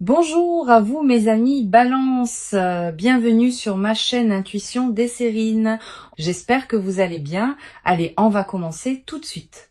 Bonjour à vous mes amis Balance, bienvenue sur ma chaîne Intuition Desserine. J'espère que vous allez bien. Allez, on va commencer tout de suite.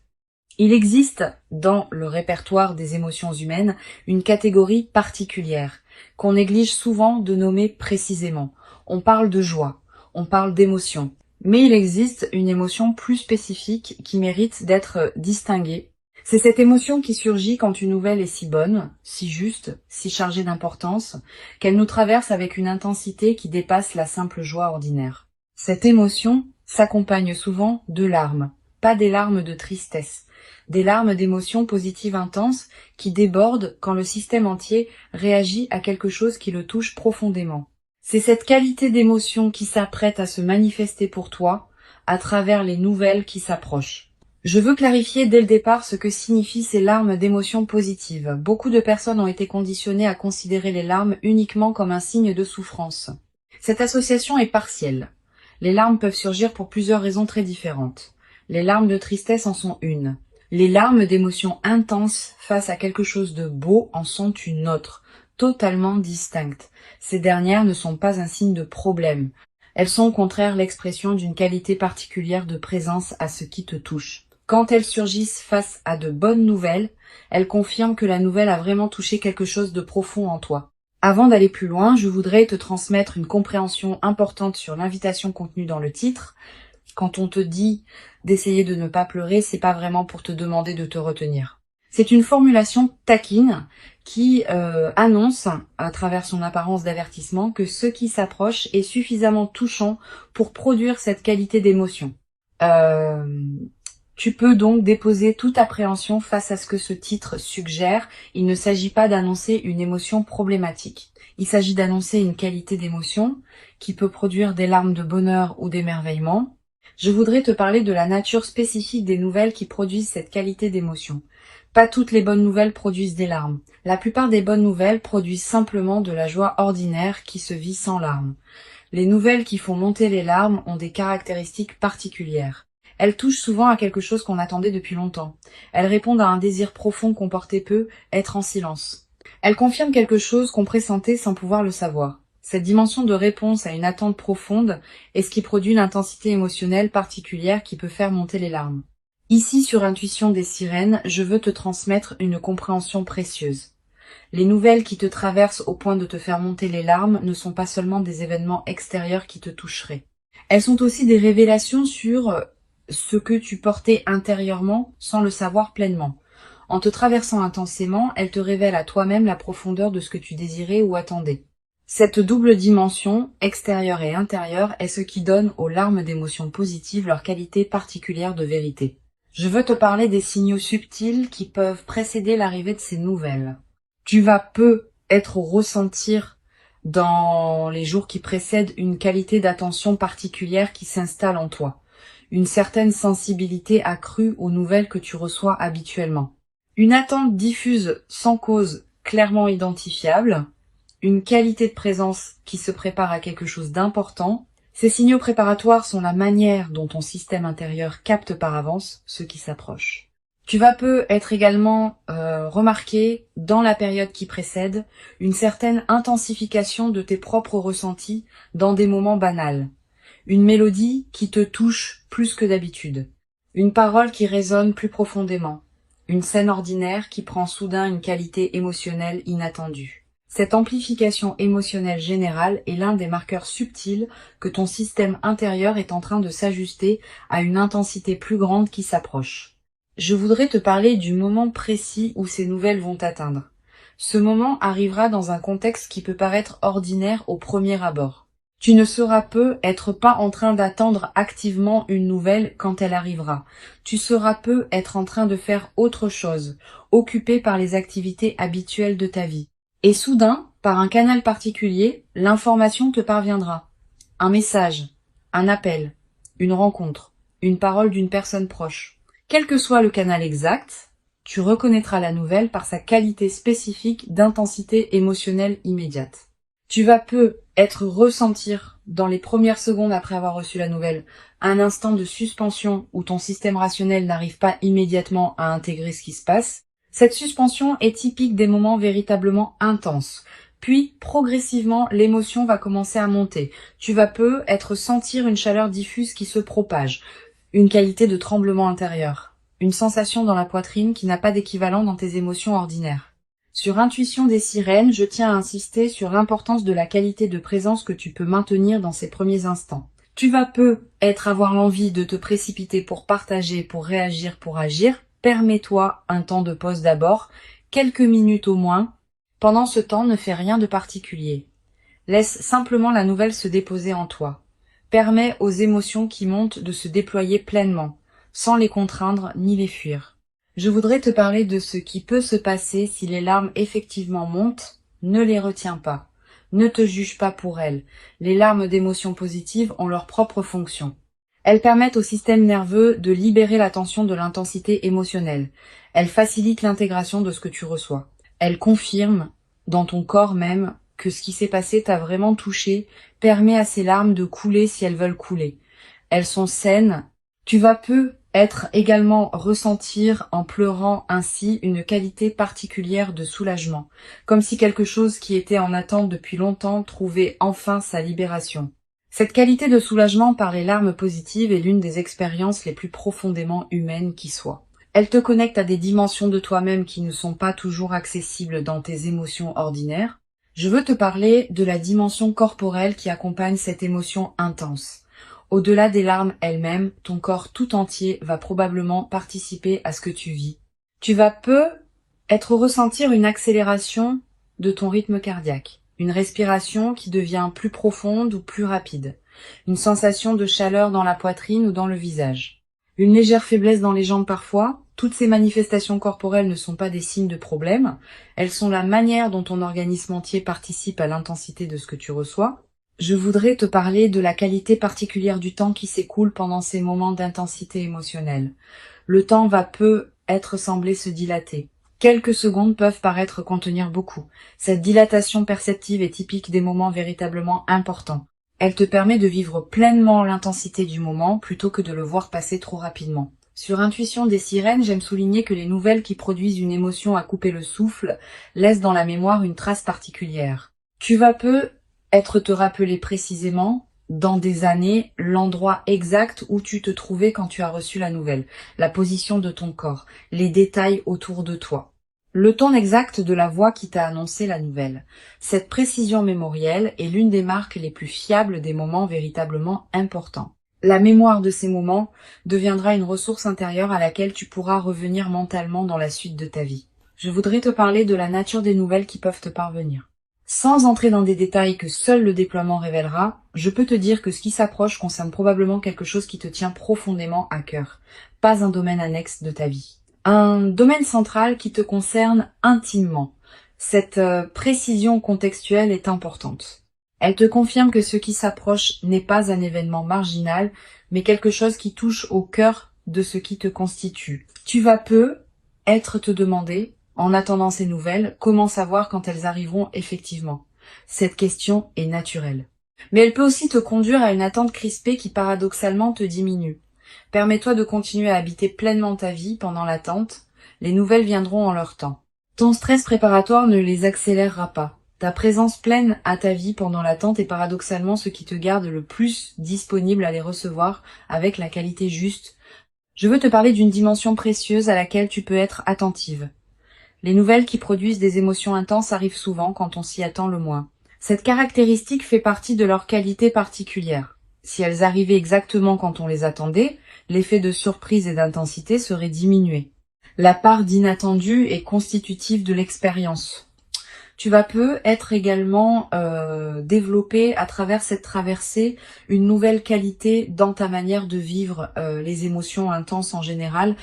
Il existe dans le répertoire des émotions humaines une catégorie particulière qu'on néglige souvent de nommer précisément. On parle de joie, on parle d'émotion, mais il existe une émotion plus spécifique qui mérite d'être distinguée. C'est cette émotion qui surgit quand une nouvelle est si bonne, si juste, si chargée d'importance, qu'elle nous traverse avec une intensité qui dépasse la simple joie ordinaire. Cette émotion s'accompagne souvent de larmes, pas des larmes de tristesse, des larmes d'émotions positives intenses qui débordent quand le système entier réagit à quelque chose qui le touche profondément. C'est cette qualité d'émotion qui s'apprête à se manifester pour toi à travers les nouvelles qui s'approchent. Je veux clarifier dès le départ ce que signifient ces larmes d'émotions positives. Beaucoup de personnes ont été conditionnées à considérer les larmes uniquement comme un signe de souffrance. Cette association est partielle. Les larmes peuvent surgir pour plusieurs raisons très différentes. Les larmes de tristesse en sont une. Les larmes d'émotions intenses face à quelque chose de beau en sont une autre, totalement distincte. Ces dernières ne sont pas un signe de problème. Elles sont au contraire l'expression d'une qualité particulière de présence à ce qui te touche. Quand elles surgissent face à de bonnes nouvelles, elles confirment que la nouvelle a vraiment touché quelque chose de profond en toi. Avant d'aller plus loin, je voudrais te transmettre une compréhension importante sur l'invitation contenue dans le titre. Quand on te dit d'essayer de ne pas pleurer, c'est pas vraiment pour te demander de te retenir. C'est une formulation taquine qui annonce, à travers son apparence d'avertissement, que ce qui s'approche est suffisamment touchant pour produire cette qualité d'émotion. Tu peux donc déposer toute appréhension face à ce que ce titre suggère. Il ne s'agit pas d'annoncer une émotion problématique. Il s'agit d'annoncer une qualité d'émotion qui peut produire des larmes de bonheur ou d'émerveillement. Je voudrais te parler de la nature spécifique des nouvelles qui produisent cette qualité d'émotion. Pas toutes les bonnes nouvelles produisent des larmes. La plupart des bonnes nouvelles produisent simplement de la joie ordinaire qui se vit sans larmes. Les nouvelles qui font monter les larmes ont des caractéristiques particulières. Elles touchent souvent à quelque chose qu'on attendait depuis longtemps. Elles répondent à un désir profond qu'on portait peu, être en silence. Elles confirment quelque chose qu'on pressentait sans pouvoir le savoir. Cette dimension de réponse à une attente profonde est ce qui produit une intensité émotionnelle particulière qui peut faire monter les larmes. Ici, sur Intuition des sirènes, je veux te transmettre une compréhension précieuse. Les nouvelles qui te traversent au point de te faire monter les larmes ne sont pas seulement des événements extérieurs qui te toucheraient. Elles sont aussi des révélations sur ce que tu portais intérieurement sans le savoir pleinement. En te traversant intensément, elles te révèlent à toi-même la profondeur de ce que tu désirais ou attendais. Cette double dimension, extérieure et intérieure, est ce qui donne aux larmes d'émotions positives leur qualité particulière de vérité. Je veux te parler des signaux subtils qui peuvent précéder l'arrivée de ces nouvelles. Tu vas peut-être ressentir dans les jours qui précèdent une qualité d'attention particulière qui s'installe en toi. Une certaine sensibilité accrue aux nouvelles que tu reçois habituellement. Une attente diffuse sans cause clairement identifiable, une qualité de présence qui se prépare à quelque chose d'important. Ces signaux préparatoires sont la manière dont ton système intérieur capte par avance ce qui s'approche. Tu vas peut-être également remarquer, dans la période qui précède, une certaine intensification de tes propres ressentis dans des moments banals. Une mélodie qui te touche plus que d'habitude. Une parole qui résonne plus profondément. Une scène ordinaire qui prend soudain une qualité émotionnelle inattendue. Cette amplification émotionnelle générale est l'un des marqueurs subtils que ton système intérieur est en train de s'ajuster à une intensité plus grande qui s'approche. Je voudrais te parler du moment précis où ces nouvelles vont t'atteindre. Ce moment arrivera dans un contexte qui peut paraître ordinaire au premier abord. Tu ne seras peut-être pas en train d'attendre activement une nouvelle quand elle arrivera. Tu seras peut-être en train de faire autre chose, occupé par les activités habituelles de ta vie. Et soudain, par un canal particulier, l'information te parviendra. Un message, un appel, une rencontre, une parole d'une personne proche. Quel que soit le canal exact, tu reconnaîtras la nouvelle par sa qualité spécifique d'intensité émotionnelle immédiate. Tu vas peut-être ressentir, dans les premières secondes après avoir reçu la nouvelle, un instant de suspension où ton système rationnel n'arrive pas immédiatement à intégrer ce qui se passe. Cette suspension est typique des moments véritablement intenses. Puis, progressivement, l'émotion va commencer à monter. Tu vas peu être sentir une chaleur diffuse qui se propage, une qualité de tremblement intérieur, une sensation dans la poitrine qui n'a pas d'équivalent dans tes émotions ordinaires. Sur Intuition des sirènes, je tiens à insister sur l'importance de la qualité de présence que tu peux maintenir dans ces premiers instants. Tu vas peu avoir l'envie de te précipiter pour partager, pour réagir, pour agir. Permets-toi un temps de pause d'abord, quelques minutes au moins. Pendant ce temps, ne fais rien de particulier. Laisse simplement la nouvelle se déposer en toi. Permets aux émotions qui montent de se déployer pleinement, sans les contraindre ni les fuir. Je voudrais te parler de ce qui peut se passer si les larmes effectivement montent. Ne les retiens pas. Ne te juge pas pour elles. Les larmes d'émotions positives ont leur propre fonction. Elles permettent au système nerveux de libérer la tension de l'intensité émotionnelle. Elles facilitent l'intégration de ce que tu reçois. Elles confirment, dans ton corps même, que ce qui s'est passé t'a vraiment touché, permet à ces larmes de couler si elles veulent couler. Elles sont saines. Tu vas peu également ressentir en pleurant ainsi une qualité particulière de soulagement, comme si quelque chose qui était en attente depuis longtemps trouvait enfin sa libération. Cette qualité de soulagement par les larmes positives est l'une des expériences les plus profondément humaines qui soient. Elle te connecte à des dimensions de toi-même qui ne sont pas toujours accessibles dans tes émotions ordinaires. Je veux te parler de la dimension corporelle qui accompagne cette émotion intense. Au-delà des larmes elles-mêmes, ton corps tout entier va probablement participer à ce que tu vis. Tu vas peu ressentir une accélération de ton rythme cardiaque, une respiration qui devient plus profonde ou plus rapide, une sensation de chaleur dans la poitrine ou dans le visage, une légère faiblesse dans les jambes parfois. Toutes ces manifestations corporelles ne sont pas des signes de problème, elles sont la manière dont ton organisme entier participe à l'intensité de ce que tu reçois. Je voudrais te parler de la qualité particulière du temps qui s'écoule pendant ces moments d'intensité émotionnelle. Le temps va peu sembler se dilater. Quelques secondes peuvent paraître contenir beaucoup. Cette dilatation perceptive est typique des moments véritablement importants. Elle te permet de vivre pleinement l'intensité du moment plutôt que de le voir passer trop rapidement. Sur Intuition des sirènes, j'aime souligner que les nouvelles qui produisent une émotion à couper le souffle laissent dans la mémoire une trace particulière. Tu vas peu te rappeler précisément, dans des années, l'endroit exact où tu te trouvais quand tu as reçu la nouvelle, la position de ton corps, les détails autour de toi, le ton exact de la voix qui t'a annoncé la nouvelle. Cette précision mémorielle est l'une des marques les plus fiables des moments véritablement importants. La mémoire de ces moments deviendra une ressource intérieure à laquelle tu pourras revenir mentalement dans la suite de ta vie. Je voudrais te parler de la nature des nouvelles qui peuvent te parvenir. Sans entrer dans des détails que seul le déploiement révélera, je peux te dire que ce qui s'approche concerne probablement quelque chose qui te tient profondément à cœur, pas un domaine annexe de ta vie. Un domaine central qui te concerne intimement. Cette précision contextuelle est importante. Elle te confirme que ce qui s'approche n'est pas un événement marginal, mais quelque chose qui touche au cœur de ce qui te constitue. Tu vas peu te demander, en attendant ces nouvelles, comment savoir quand elles arriveront effectivement? Cette question est naturelle. Mais elle peut aussi te conduire à une attente crispée qui paradoxalement te diminue. Permets-toi de continuer à habiter pleinement ta vie pendant l'attente. Les nouvelles viendront en leur temps. Ton stress préparatoire ne les accélérera pas. Ta présence pleine à ta vie pendant l'attente est paradoxalement ce qui te garde le plus disponible à les recevoir avec la qualité juste. Je veux te parler d'une dimension précieuse à laquelle tu peux être attentive. Les nouvelles qui produisent des émotions intenses arrivent souvent quand on s'y attend le moins. Cette caractéristique fait partie de leur qualité particulière. Si elles arrivaient exactement quand on les attendait, l'effet de surprise et d'intensité serait diminué. La part d'inattendu est constitutive de l'expérience. Tu vas peu également développer à travers cette traversée une nouvelle qualité dans ta manière de vivre les émotions intenses en général.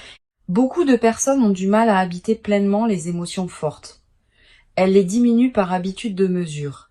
Beaucoup de personnes ont du mal à habiter pleinement les émotions fortes. Elles les diminuent par habitude de mesure.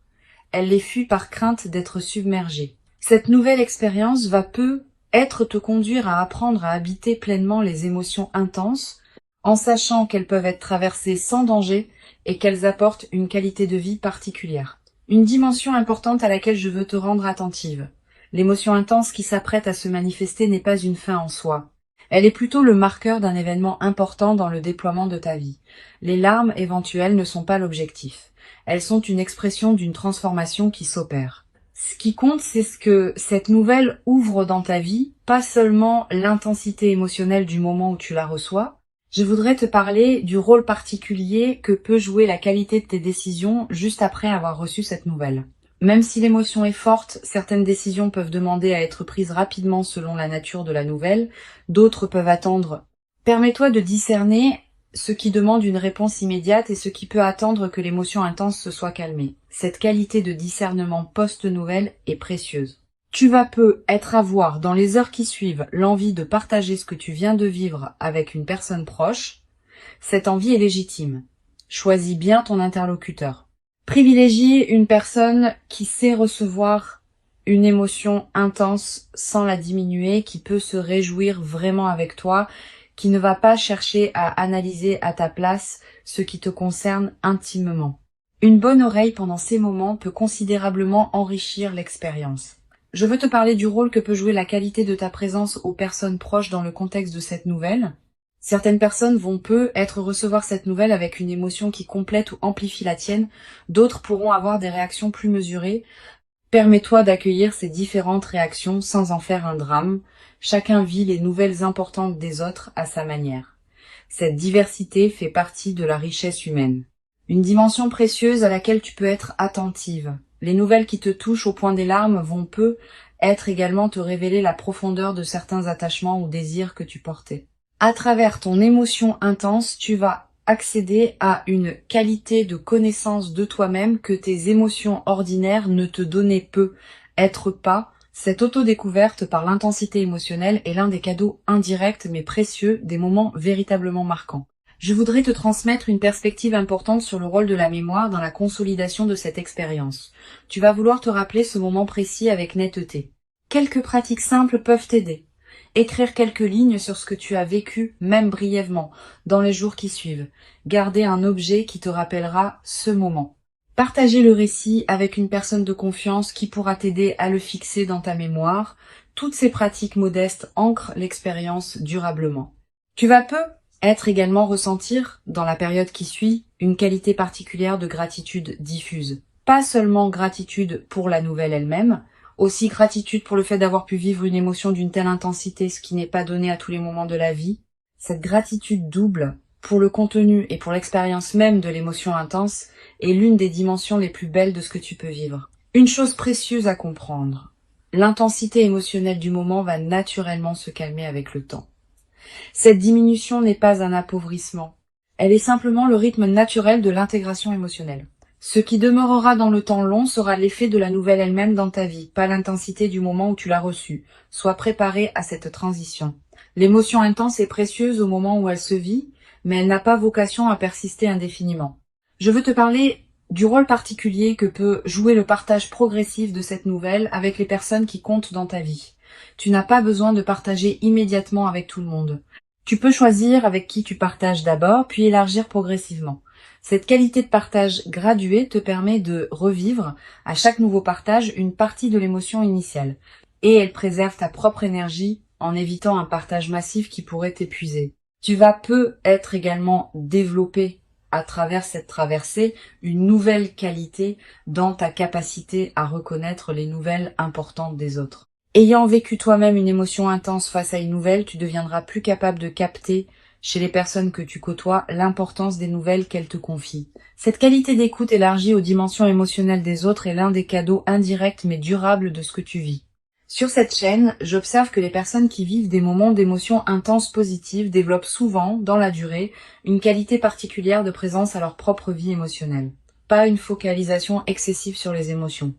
Elles les fuient par crainte d'être submergées. Cette nouvelle expérience va peu te conduire à apprendre à habiter pleinement les émotions intenses, en sachant qu'elles peuvent être traversées sans danger et qu'elles apportent une qualité de vie particulière. Une dimension importante à laquelle je veux te rendre attentive. L'émotion intense qui s'apprête à se manifester n'est pas une fin en soi. Elle est plutôt le marqueur d'un événement important dans le déploiement de ta vie. Les larmes éventuelles ne sont pas l'objectif. Elles sont une expression d'une transformation qui s'opère. Ce qui compte, c'est ce que cette nouvelle ouvre dans ta vie, pas seulement l'intensité émotionnelle du moment où tu la reçois. Je voudrais te parler du rôle particulier que peut jouer la qualité de tes décisions juste après avoir reçu cette nouvelle. Même si l'émotion est forte, certaines décisions peuvent demander à être prises rapidement selon la nature de la nouvelle, d'autres peuvent attendre. Permets-toi de discerner ce qui demande une réponse immédiate et ce qui peut attendre que l'émotion intense se soit calmée. Cette qualité de discernement post-nouvelle est précieuse. Tu vas peu être à voir dans les heures qui suivent l'envie de partager ce que tu viens de vivre avec une personne proche. Cette envie est légitime. Choisis bien ton interlocuteur. Privilégie une personne qui sait recevoir une émotion intense sans la diminuer, qui peut se réjouir vraiment avec toi, qui ne va pas chercher à analyser à ta place ce qui te concerne intimement. Une bonne oreille pendant ces moments peut considérablement enrichir l'expérience. Je veux te parler du rôle que peut jouer la qualité de ta présence aux personnes proches dans le contexte de cette nouvelle. Certaines personnes vont recevoir cette nouvelle avec une émotion qui complète ou amplifie la tienne, d'autres pourront avoir des réactions plus mesurées. Permets-toi d'accueillir ces différentes réactions sans en faire un drame. Chacun vit les nouvelles importantes des autres à sa manière. Cette diversité fait partie de la richesse humaine. Une dimension précieuse à laquelle tu peux être attentive. Les nouvelles qui te touchent au point des larmes vont être également te révéler la profondeur de certains attachements ou désirs que tu portais. À travers ton émotion intense, tu vas accéder à une qualité de connaissance de toi-même que tes émotions ordinaires ne te donnaient peu. Cette autodécouverte par l'intensité émotionnelle est l'un des cadeaux indirects mais précieux des moments véritablement marquants. Je voudrais te transmettre une perspective importante sur le rôle de la mémoire dans la consolidation de cette expérience. Tu vas vouloir te rappeler ce moment précis avec netteté. Quelques pratiques simples peuvent t'aider. Écrire quelques lignes sur ce que tu as vécu, même brièvement, dans les jours qui suivent. Garder un objet qui te rappellera ce moment. Partager le récit avec une personne de confiance qui pourra t'aider à le fixer dans ta mémoire. Toutes ces pratiques modestes ancrent l'expérience durablement. Tu vas être également ressentir, dans la période qui suit, une qualité particulière de gratitude diffuse. Pas seulement gratitude pour la nouvelle elle-même, aussi gratitude pour le fait d'avoir pu vivre une émotion d'une telle intensité, ce qui n'est pas donné à tous les moments de la vie. Cette gratitude double, pour le contenu et pour l'expérience même de l'émotion intense, est l'une des dimensions les plus belles de ce que tu peux vivre. Une chose précieuse à comprendre. L'intensité émotionnelle du moment va naturellement se calmer avec le temps. Cette diminution n'est pas un appauvrissement. Elle est simplement le rythme naturel de l'intégration émotionnelle. Ce qui demeurera dans le temps long sera l'effet de la nouvelle elle-même dans ta vie, pas l'intensité du moment où tu l'as reçue. Sois préparé à cette transition. L'émotion intense est précieuse au moment où elle se vit, mais elle n'a pas vocation à persister indéfiniment. Je veux te parler du rôle particulier que peut jouer le partage progressif de cette nouvelle avec les personnes qui comptent dans ta vie. Tu n'as pas besoin de partager immédiatement avec tout le monde. Tu peux choisir avec qui tu partages d'abord, puis élargir progressivement. Cette qualité de partage graduée te permet de revivre à chaque nouveau partage une partie de l'émotion initiale. Et elle préserve ta propre énergie en évitant un partage massif qui pourrait t'épuiser. Tu vas être également développé à travers cette traversée une nouvelle qualité dans ta capacité à reconnaître les nouvelles importantes des autres. Ayant vécu toi-même une émotion intense face à une nouvelle, tu deviendras plus capable de capter chez les personnes que tu côtoies l'importance des nouvelles qu'elles te confient. Cette qualité d'écoute élargie aux dimensions émotionnelles des autres est l'un des cadeaux indirects mais durables de ce que tu vis. Sur cette chaîne, j'observe que les personnes qui vivent des moments d'émotions intenses positives développent souvent, dans la durée, une qualité particulière de présence à leur propre vie émotionnelle. Pas une focalisation excessive sur les émotions.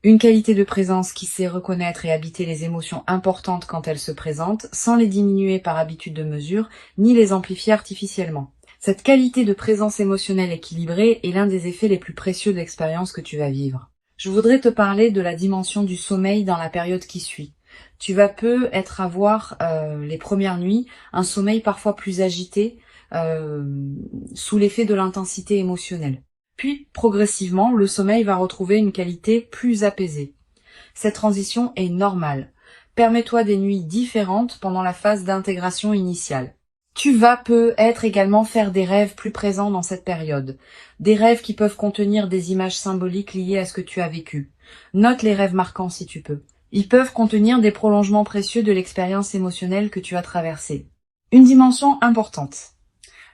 Une qualité de présence qui sait reconnaître et habiter les émotions importantes quand elles se présentent, sans les diminuer par habitude de mesure, ni les amplifier artificiellement. Cette qualité de présence émotionnelle équilibrée est l'un des effets les plus précieux de l'expérience que tu vas vivre. Je voudrais te parler de la dimension du sommeil dans la période qui suit. Tu vas avoir les premières nuits un sommeil parfois plus agité sous l'effet de l'intensité émotionnelle. Puis, progressivement, le sommeil va retrouver une qualité plus apaisée. Cette transition est normale. Permets-toi des nuits différentes pendant la phase d'intégration initiale. Tu vas peut-être également faire des rêves plus présents dans cette période. Des rêves qui peuvent contenir des images symboliques liées à ce que tu as vécu. Note les rêves marquants si tu peux. Ils peuvent contenir des prolongements précieux de l'expérience émotionnelle que tu as traversée. Une dimension importante.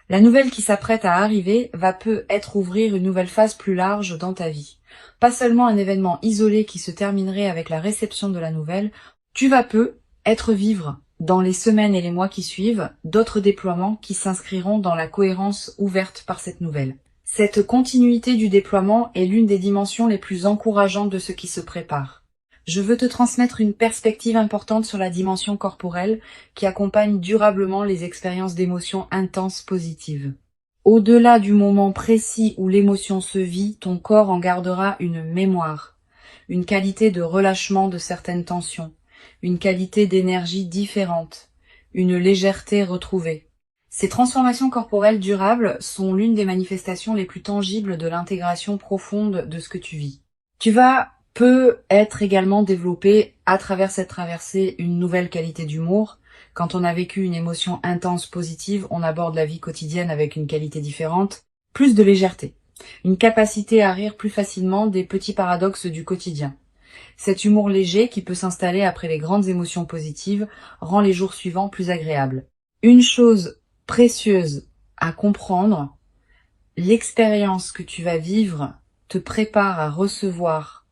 La nouvelle qui s'apprête à arriver va peut-être ouvrir une nouvelle phase plus large dans ta vie. Pas seulement un événement isolé qui se terminerait avec la réception de la nouvelle, tu vas peut-être vivre dans les semaines et les mois qui suivent, d'autres déploiements qui s'inscriront dans la cohérence ouverte par cette nouvelle. Cette continuité du déploiement est l'une des dimensions les plus encourageantes de ce qui se prépare. Je veux te transmettre une perspective importante sur la dimension corporelle qui accompagne durablement les expériences d'émotions intenses positives. Au-delà du moment précis où l'émotion se vit, ton corps en gardera une mémoire, une qualité de relâchement de certaines tensions, une qualité d'énergie différente, une légèreté retrouvée. Ces transformations corporelles durables sont l'une des manifestations les plus tangibles de l'intégration profonde de ce que tu vis. Tu vas peut-être également développer à travers cette traversée une nouvelle qualité d'humour. Quand on a vécu une émotion intense positive, on aborde la vie quotidienne avec une qualité différente, plus de légèreté, une capacité à rire plus facilement des petits paradoxes du quotidien. Cet humour léger qui peut s'installer après les grandes émotions positives rend les jours suivants plus agréables. Une chose précieuse à comprendre, l'expérience que tu vas vivre te prépare à recevoir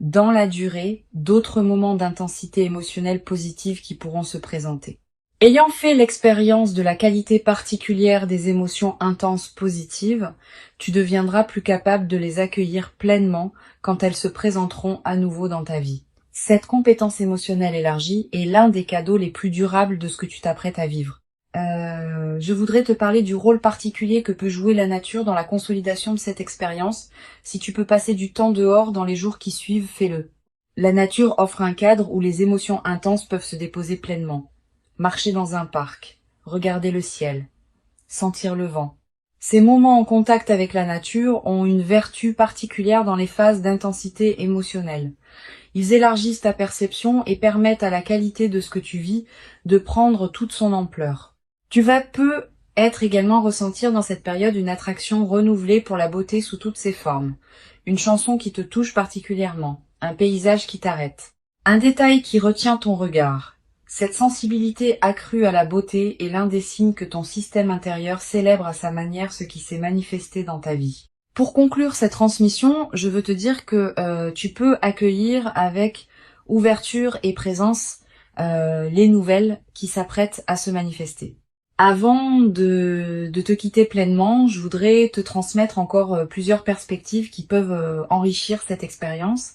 dans la durée d'autres moments d'intensité émotionnelle positive qui pourront se présenter. Ayant fait l'expérience de la qualité particulière des émotions intenses positives, tu deviendras plus capable de les accueillir pleinement quand elles se présenteront à nouveau dans ta vie. Cette compétence émotionnelle élargie est l'un des cadeaux les plus durables de ce que tu t'apprêtes à vivre. Je voudrais te parler du rôle particulier que peut jouer la nature dans la consolidation de cette expérience. Si tu peux passer du temps dehors dans les jours qui suivent, fais-le. La nature offre un cadre où les émotions intenses peuvent se déposer pleinement. Marcher dans un parc, regarder le ciel, sentir le vent. Ces moments en contact avec la nature ont une vertu particulière dans les phases d'intensité émotionnelle. Ils élargissent ta perception et permettent à la qualité de ce que tu vis de prendre toute son ampleur. Tu vas peut-être également ressentir dans cette période une attraction renouvelée pour la beauté sous toutes ses formes. Une chanson qui te touche particulièrement, un paysage qui t'arrête, un détail qui retient ton regard. Cette sensibilité accrue à la beauté est l'un des signes que ton système intérieur célèbre à sa manière ce qui s'est manifesté dans ta vie. Pour conclure cette transmission, je veux te dire que tu peux accueillir avec ouverture et présence les nouvelles qui s'apprêtent à se manifester. Avant de te quitter pleinement, je voudrais te transmettre encore plusieurs perspectives qui peuvent enrichir cette expérience.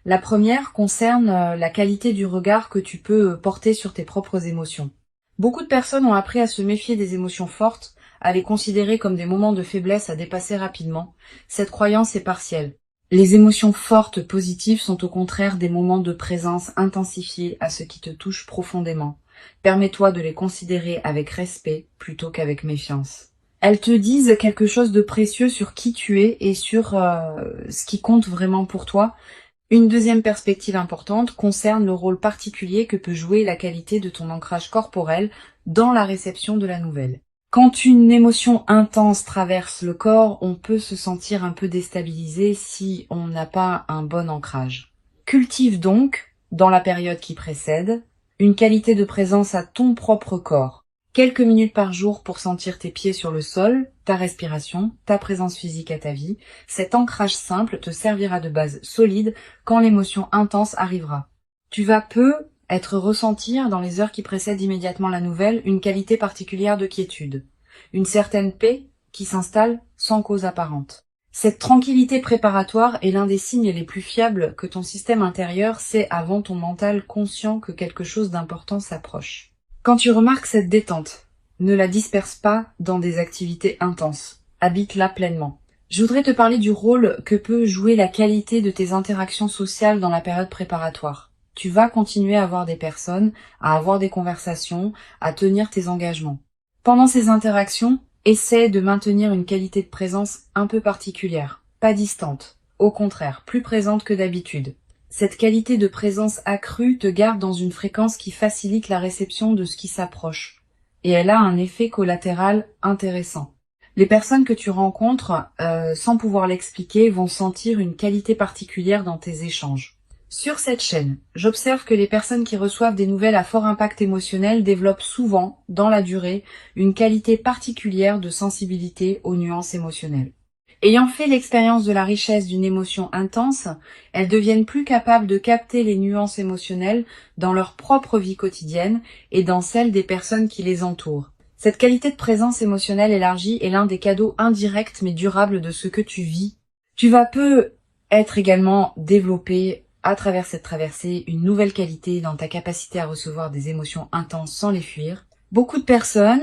La première concerne la qualité du regard que tu peux porter sur tes propres émotions. Beaucoup de personnes ont appris à se méfier des émotions fortes, à les considérer comme des moments de faiblesse à dépasser rapidement. Cette croyance est partielle. Les émotions fortes positives sont au contraire des moments de présence intensifiés à ce qui te touche profondément. Permets-toi de les considérer avec respect plutôt qu'avec méfiance. Elles te disent quelque chose de précieux sur qui tu es et sur ce qui compte vraiment pour toi. Une deuxième perspective importante concerne le rôle particulier que peut jouer la qualité de ton ancrage corporel dans la réception de la nouvelle. Quand une émotion intense traverse le corps, on peut se sentir un peu déstabilisé si on n'a pas un bon ancrage. Cultive donc, dans la période qui précède, une qualité de présence à ton propre corps. Quelques minutes par jour pour sentir tes pieds sur le sol, ta respiration, ta présence physique à ta vie. Cet ancrage simple te servira de base solide quand l'émotion intense arrivera. Tu vas être ressentir dans les heures qui précèdent immédiatement la nouvelle une qualité particulière de quiétude, une certaine paix qui s'installe sans cause apparente. Cette tranquillité préparatoire est l'un des signes les plus fiables que ton système intérieur sait avant ton mental conscient que quelque chose d'important s'approche. Quand tu remarques cette détente, ne la disperse pas dans des activités intenses. Habite-la pleinement. Je voudrais te parler du rôle que peut jouer la qualité de tes interactions sociales dans la période préparatoire. Tu vas continuer à voir des personnes, à avoir des conversations, à tenir tes engagements. Pendant ces interactions, essaie de maintenir une qualité de présence un peu particulière, pas distante, au contraire, plus présente que d'habitude. Cette qualité de présence accrue te garde dans une fréquence qui facilite la réception de ce qui s'approche. Et elle a un effet collatéral intéressant. Les personnes que tu rencontres, sans pouvoir l'expliquer, vont sentir une qualité particulière dans tes échanges. Sur cette chaîne, j'observe que les personnes qui reçoivent des nouvelles à fort impact émotionnel développent souvent, dans la durée, une qualité particulière de sensibilité aux nuances émotionnelles. Ayant fait l'expérience de la richesse d'une émotion intense, elles deviennent plus capables de capter les nuances émotionnelles dans leur propre vie quotidienne et dans celle des personnes qui les entourent. Cette qualité de présence émotionnelle élargie est l'un des cadeaux indirects mais durables de ce que tu vis. Tu vas peu être également développé à travers cette traversée une nouvelle qualité dans ta capacité à recevoir des émotions intenses sans les fuir. Beaucoup de personnes,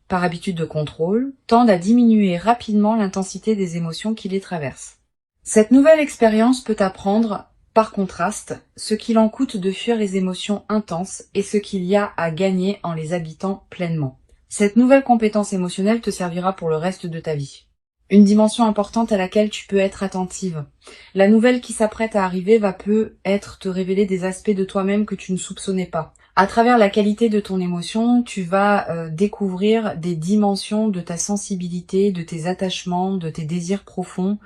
par habitude de contrôle, tendent à diminuer rapidement l'intensité des émotions qui les traversent. Cette nouvelle expérience peut t'apprendre, par contraste, ce qu'il en coûte de fuir les émotions intenses et ce qu'il y a à gagner en les habitant pleinement. Cette nouvelle compétence émotionnelle te servira pour le reste de ta vie. Une dimension importante à laquelle tu peux être attentive. La nouvelle qui s'apprête à arriver va peut-être te révéler des aspects de toi-même que tu ne soupçonnais pas. À travers la qualité de ton émotion, tu vas découvrir des dimensions de ta sensibilité, de tes attachements, de tes désirs profonds.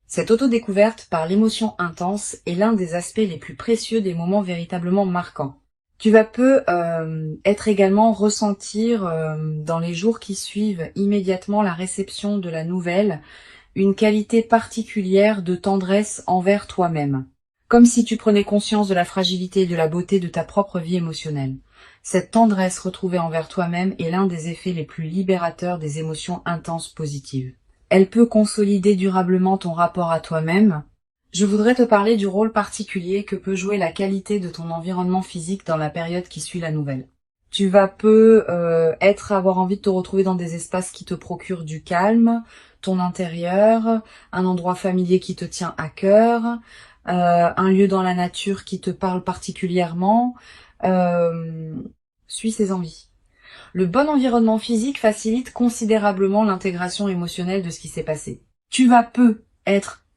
Cette autodécouverte par l'émotion intense est l'un des aspects les plus précieux des moments véritablement marquants. Tu vas être également ressentir dans les jours qui suivent immédiatement la réception de la nouvelle une qualité particulière de tendresse envers toi-même, comme si tu prenais conscience de la fragilité et de la beauté de ta propre vie émotionnelle. Cette tendresse retrouvée envers toi-même est l'un des effets les plus libérateurs des émotions intenses positives. Elle peut consolider durablement ton rapport à toi-même. Je voudrais te parler du rôle particulier que peut jouer la qualité de ton environnement physique dans la période qui suit la nouvelle. Tu vas avoir envie de te retrouver dans des espaces qui te procurent du calme, ton intérieur, un endroit familier qui te tient à cœur, un lieu dans la nature qui te parle particulièrement. Suis ces envies. Le bon environnement physique facilite considérablement l'intégration émotionnelle de ce qui s'est passé. Tu vas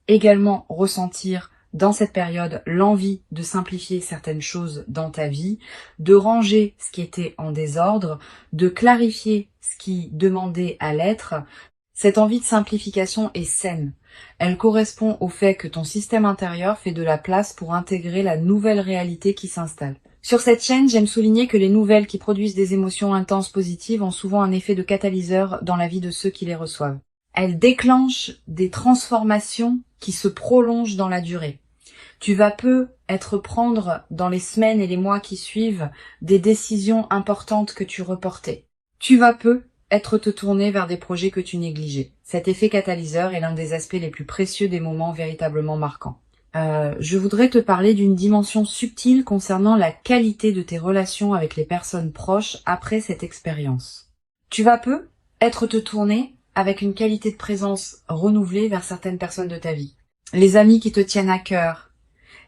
également ressentir dans cette période l'envie de simplifier certaines choses dans ta vie, de ranger ce qui était en désordre, de clarifier ce qui demandait à l'être. Cette envie de simplification est saine. Elle correspond au fait que ton système intérieur fait de la place pour intégrer la nouvelle réalité qui s'installe. Sur cette chaîne, j'aime souligner que les nouvelles qui produisent des émotions intenses positives ont souvent un effet de catalyseur dans la vie de ceux qui les reçoivent. Elles déclenchent des transformations qui se prolongent dans la durée. Tu vas prendre dans les semaines et les mois qui suivent des décisions importantes que tu reportais. Tu vas te tourner vers des projets que tu négligeais. Cet effet catalyseur est l'un des aspects les plus précieux des moments véritablement marquants. Je voudrais te parler d'une dimension subtile concernant la qualité de tes relations avec les personnes proches après cette expérience. Tu vas te tourner avec une qualité de présence renouvelée vers certaines personnes de ta vie. Les amis qui te tiennent à cœur,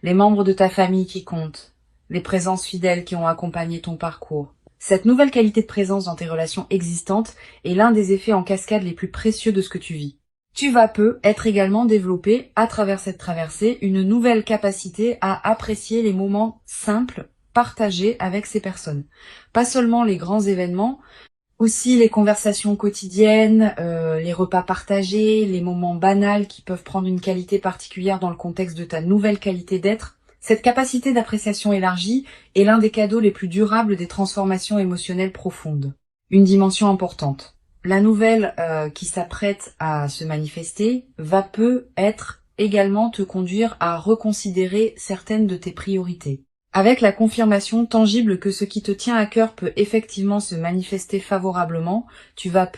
les membres de ta famille qui comptent, les présences fidèles qui ont accompagné ton parcours. Cette nouvelle qualité de présence dans tes relations existantes est l'un des effets en cascade les plus précieux de ce que tu vis. Tu vas être également développer, à travers cette traversée, une nouvelle capacité à apprécier les moments simples partagés avec ces personnes. Pas seulement les grands événements, aussi les conversations quotidiennes, les repas partagés, les moments banals qui peuvent prendre une qualité particulière dans le contexte de ta nouvelle qualité d'être. Cette capacité d'appréciation élargie est l'un des cadeaux les plus durables des transformations émotionnelles profondes. Une dimension importante. La nouvelle qui s'apprête à se manifester va être également te conduire à reconsidérer certaines de tes priorités. Avec la confirmation tangible que ce qui te tient à cœur peut effectivement se manifester favorablement, tu vas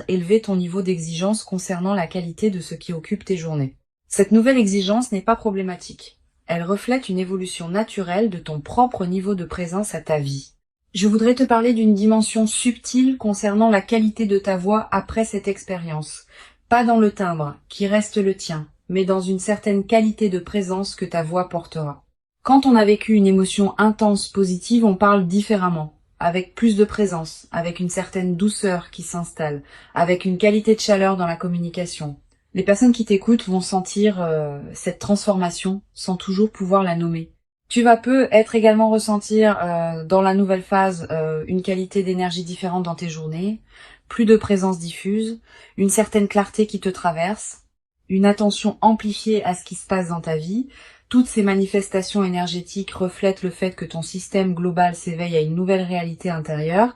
élever ton niveau d'exigence concernant la qualité de ce qui occupe tes journées. Cette nouvelle exigence n'est pas problématique. Elle reflète une évolution naturelle de ton propre niveau de présence à ta vie. Je voudrais te parler d'une dimension subtile concernant la qualité de ta voix après cette expérience. Pas dans le timbre, qui reste le tien, mais dans une certaine qualité de présence que ta voix portera. Quand on a vécu une émotion intense positive, on parle différemment, avec plus de présence, avec une certaine douceur qui s'installe, avec une qualité de chaleur dans la communication. Les personnes qui t'écoutent vont sentir cette transformation sans toujours pouvoir la nommer. Tu vas peut-être également ressentir dans la nouvelle phase une qualité d'énergie différente dans tes journées, plus de présence diffuse, une certaine clarté qui te traverse, une attention amplifiée à ce qui se passe dans ta vie. Toutes ces manifestations énergétiques reflètent le fait que ton système global s'éveille à une nouvelle réalité intérieure.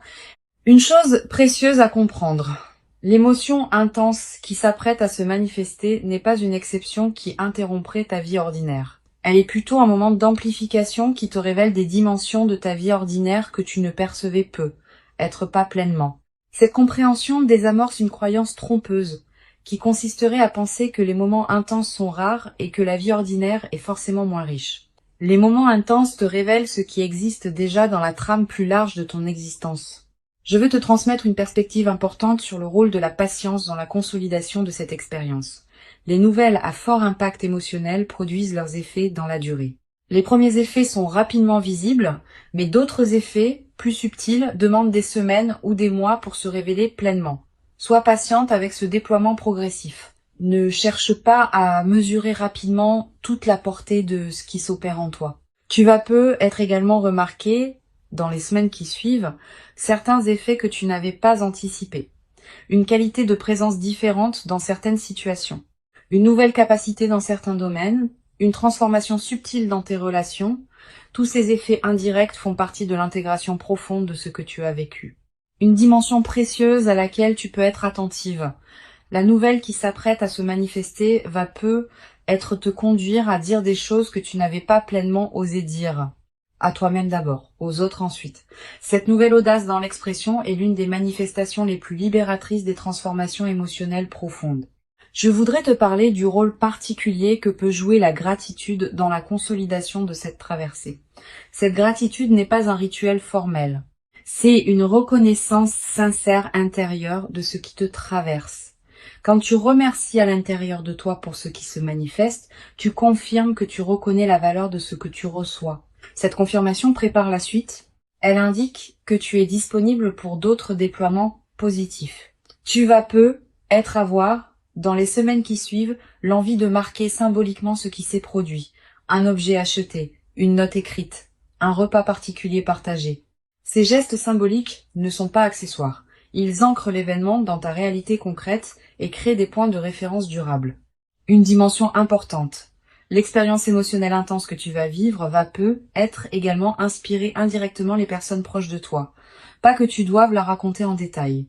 Une chose précieuse à comprendre. L'émotion intense qui s'apprête à se manifester n'est pas une exception qui interromprait ta vie ordinaire. Elle est plutôt un moment d'amplification qui te révèle des dimensions de ta vie ordinaire que tu ne percevais peu, être pas pleinement. Cette compréhension désamorce une croyance trompeuse, qui consisterait à penser que les moments intenses sont rares et que la vie ordinaire est forcément moins riche. Les moments intenses te révèlent ce qui existe déjà dans la trame plus large de ton existence. Je veux te transmettre une perspective importante sur le rôle de la patience dans la consolidation de cette expérience. Les nouvelles à fort impact émotionnel produisent leurs effets dans la durée. Les premiers effets sont rapidement visibles, mais d'autres effets, plus subtils, demandent des semaines ou des mois pour se révéler pleinement. Sois patiente avec ce déploiement progressif. Ne cherche pas à mesurer rapidement toute la portée de ce qui s'opère en toi. Tu vas être également remarqué, dans les semaines qui suivent, certains effets que tu n'avais pas anticipés. Une qualité de présence différente dans certaines situations. Une nouvelle capacité dans certains domaines. Une transformation subtile dans tes relations. Tous ces effets indirects font partie de l'intégration profonde de ce que tu as vécu. Une dimension précieuse à laquelle tu peux être attentive. La nouvelle qui s'apprête à se manifester va être te conduire à dire des choses que tu n'avais pas pleinement osé dire. À toi-même d'abord, aux autres ensuite. Cette nouvelle audace dans l'expression est l'une des manifestations les plus libératrices des transformations émotionnelles profondes. Je voudrais te parler du rôle particulier que peut jouer la gratitude dans la consolidation de cette traversée. Cette gratitude n'est pas un rituel formel. C'est une reconnaissance sincère intérieure de ce qui te traverse. Quand tu remercies à l'intérieur de toi pour ce qui se manifeste, tu confirmes que tu reconnais la valeur de ce que tu reçois. Cette confirmation prépare la suite. Elle indique que tu es disponible pour d'autres déploiements positifs. Tu vas avoir, dans les semaines qui suivent, l'envie de marquer symboliquement ce qui s'est produit. Un objet acheté, une note écrite, un repas particulier partagé. Ces gestes symboliques ne sont pas accessoires. Ils ancrent l'événement dans ta réalité concrète et créent des points de référence durables. Une dimension importante. L'expérience émotionnelle intense que tu vas vivre va être également inspirer indirectement les personnes proches de toi. Pas que tu doives la raconter en détail.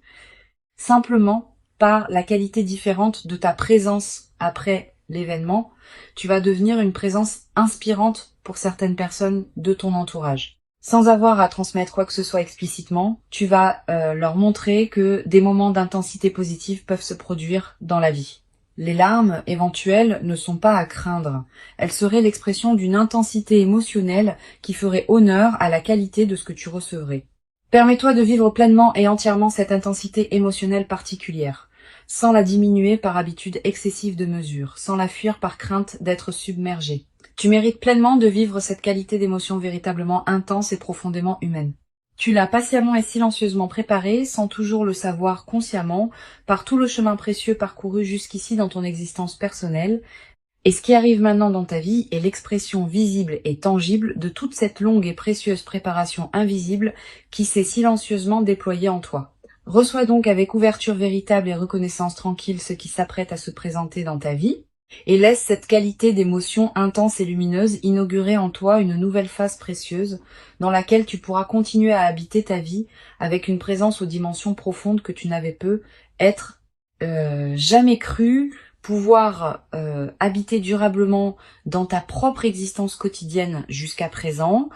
Simplement, par la qualité différente de ta présence après l'événement, tu vas devenir une présence inspirante pour certaines personnes de ton entourage. Sans avoir à transmettre quoi que ce soit explicitement, tu vas leur montrer que des moments d'intensité positive peuvent se produire dans la vie. Les larmes éventuelles ne sont pas à craindre. Elles seraient l'expression d'une intensité émotionnelle qui ferait honneur à la qualité de ce que tu recevrais. Permets-toi de vivre pleinement et entièrement cette intensité émotionnelle particulière, sans la diminuer par habitude excessive de mesure, sans la fuir par crainte d'être submergée. Tu mérites pleinement de vivre cette qualité d'émotion véritablement intense et profondément humaine. Tu l'as patiemment et silencieusement préparée, sans toujours le savoir consciemment, par tout le chemin précieux parcouru jusqu'ici dans ton existence personnelle. Et ce qui arrive maintenant dans ta vie est l'expression visible et tangible de toute cette longue et précieuse préparation invisible qui s'est silencieusement déployée en toi. Reçois donc avec ouverture véritable et reconnaissance tranquille ce qui s'apprête à se présenter dans ta vie. Et laisse cette qualité d'émotion intense et lumineuse inaugurer en toi une nouvelle phase précieuse dans laquelle tu pourras continuer à habiter ta vie avec une présence aux dimensions profondes que tu n'avais jamais cru pouvoir habiter durablement dans ta propre existence quotidienne jusqu'à présent,